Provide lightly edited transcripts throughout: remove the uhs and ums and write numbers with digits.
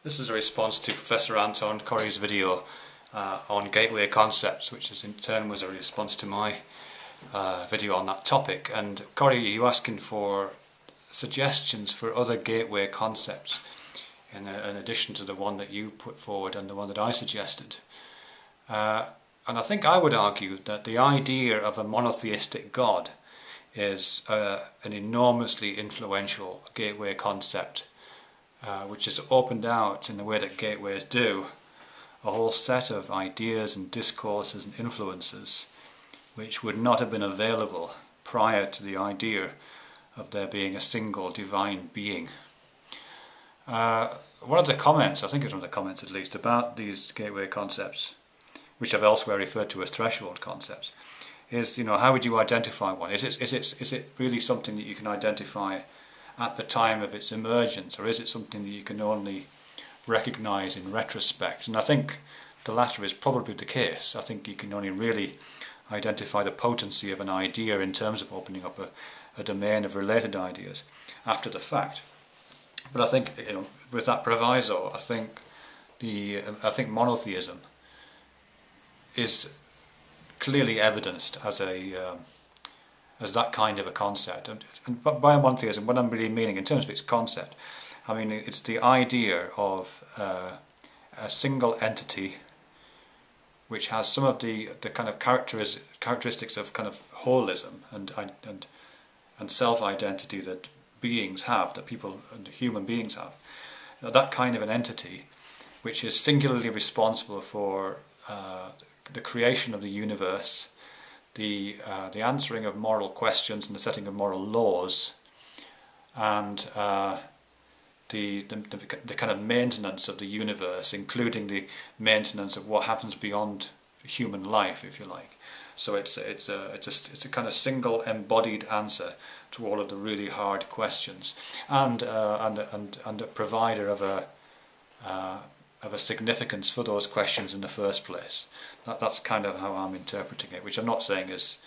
This is a response to Professor Anton Corrie's video on gateway concepts, which in turn was a response to my video on that topic. And Corrie, you asking for suggestions for other gateway concepts in addition to the one that you put forward and the one that I suggested. And I think I would argue that the idea of a monotheistic God is an enormously influential gateway concept, which has opened out, in the way that gateways do, a whole set of ideas and discourses and influences which would not have been available prior to the idea of there being a single divine being. One of the comments, I think it was one of the comments at least, about these gateway concepts, which I've elsewhere referred to as threshold concepts, is, how would you identify one? Is it really something that you can identify at the time of its emergence, or is it something that you can only recognise in retrospect? And I think the latter is probably the case. I think you can only really identify the potency of an idea in terms of opening up a domain of related ideas after the fact. But I think, with that proviso, I think monotheism is clearly evidenced as that kind of a concept. And by monotheism, what I'm really meaning in terms of its concept, I mean it's the idea of a single entity which has some of the kind of characteristics of kind of holism and self-identity that beings have, that people and human beings have. That kind of an entity which is singularly responsible for the creation of the universe, the answering of moral questions and the setting of moral laws, and the kind of maintenance of the universe, including the maintenance of what happens beyond human life, if you like. So it's a kind of single embodied answer to all of the really hard questions, and a provider of a significance for those questions in the first place. That's kind of how I'm interpreting it, which I'm not saying is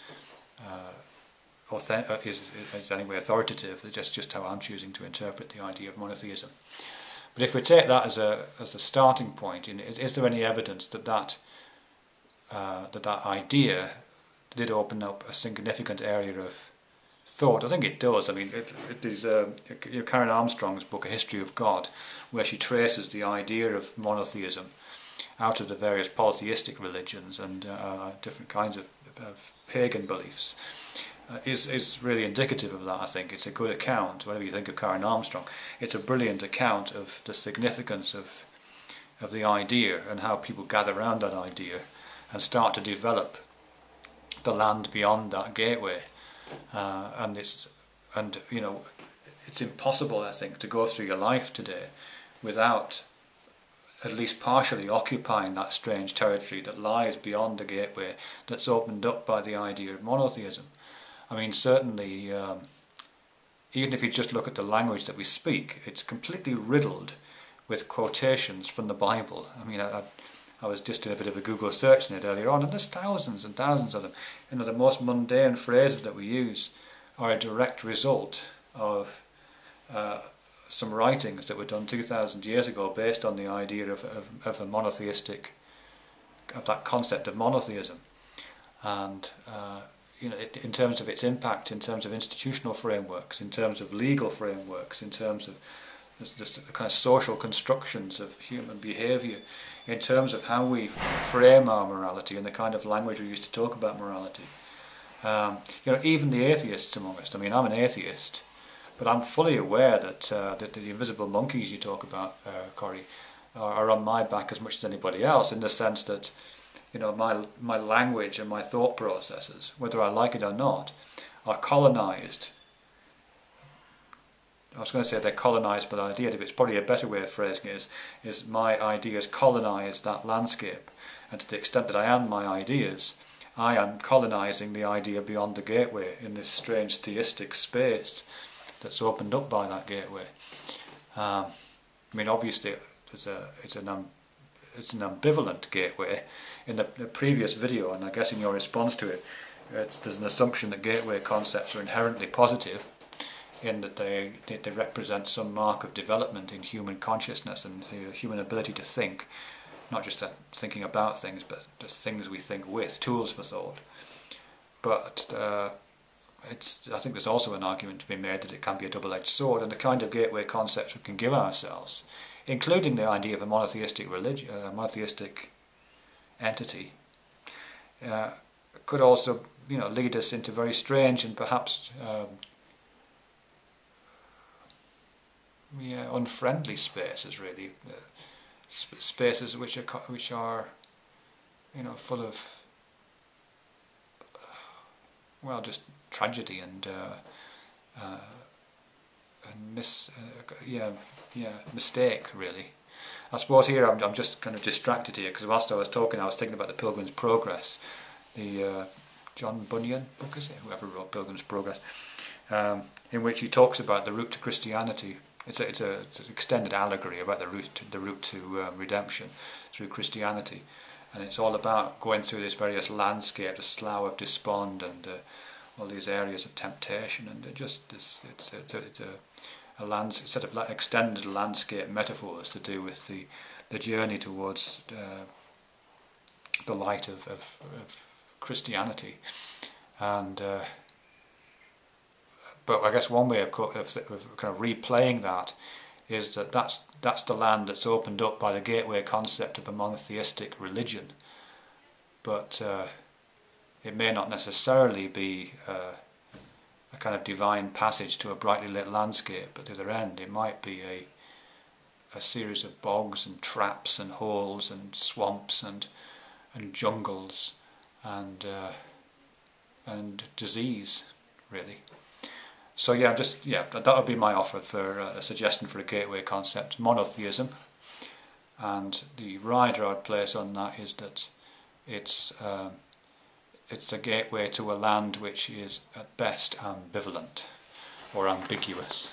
any way authoritative. It's just how I'm choosing to interpret the idea of monotheism. But if we take that as a starting point, is there any evidence that idea did open up a significant area of thought? I think it does. I mean, it is Karen Armstrong's book, A History of God, where she traces the idea of monotheism out of the various polytheistic religions and different kinds of pagan beliefs, is really indicative of that. I think it's a good account. Whatever you think of Karen Armstrong, it's a brilliant account of the significance of the idea and how people gather around that idea and start to develop the land beyond that gateway. And it's impossible, I think, to go through your life today without at least partially occupying that strange territory that lies beyond the gateway that's opened up by the idea of monotheism. I mean, certainly, even if you just look at the language that we speak, it's completely riddled with quotations from the Bible. I mean, I was just doing a bit of a Google search in it earlier on, and there's thousands and thousands of them. The most mundane phrases that we use are a direct result of some writings that were done 2,000 years ago based on the idea of a monotheistic, of that concept of monotheism. And in terms of its impact, in terms of institutional frameworks, in terms of legal frameworks, in terms of the kind of social constructions of human behaviour, in terms of how we frame our morality and the kind of language we use to talk about morality. Even the atheists among us. I mean, I'm an atheist, but I'm fully aware that the invisible monkeys you talk about, Corrie, are on my back as much as anybody else, in the sense that my language and my thought processes, whether I like it or not, are colonised. I was going to say they're colonised by the idea, but it's probably a better way of phrasing it is my ideas colonise that landscape, and to the extent that I am my ideas, I am colonising the idea beyond the gateway in this strange theistic space that's opened up by that gateway. I mean, obviously it's an ambivalent gateway. In the previous video, and I guess in your response to it, there's an assumption that gateway concepts are inherently positive. in that they represent some mark of development in human consciousness and human ability to think, not just thinking about things, but just things we think with, tools for thought. But I think there's also an argument to be made that it can be a double-edged sword, and the kind of gateway concepts we can give ourselves, including the idea of a monotheistic religion, monotheistic entity, could also, lead us into very strange and perhaps unfriendly spaces, really, spaces which are full of just tragedy and mistake, really. I suppose here I'm just kind of distracted here, because whilst I was talking I was thinking about the Pilgrim's Progress, the John Bunyan book, is it? Whoever wrote Pilgrim's Progress, in which he talks about the route to Christianity. It's an extended allegory about the route to redemption through Christianity, and it's all about going through this various landscape, the slough of despond, and all these areas of temptation, and it's a set of extended landscape metaphors to do with the journey towards the light of Christianity. And but I guess one way of kind of replaying that is that's the land that's opened up by the gateway concept of a monotheistic religion, but it may not necessarily be a kind of divine passage to a brightly lit landscape. At the other end, it might be a series of bogs and traps and holes and swamps and jungles and disease, really. So that would be my offer for a suggestion for a gateway concept: monotheism. And the rider I'd place on that is that it's a gateway to a land which is at best ambivalent or ambiguous.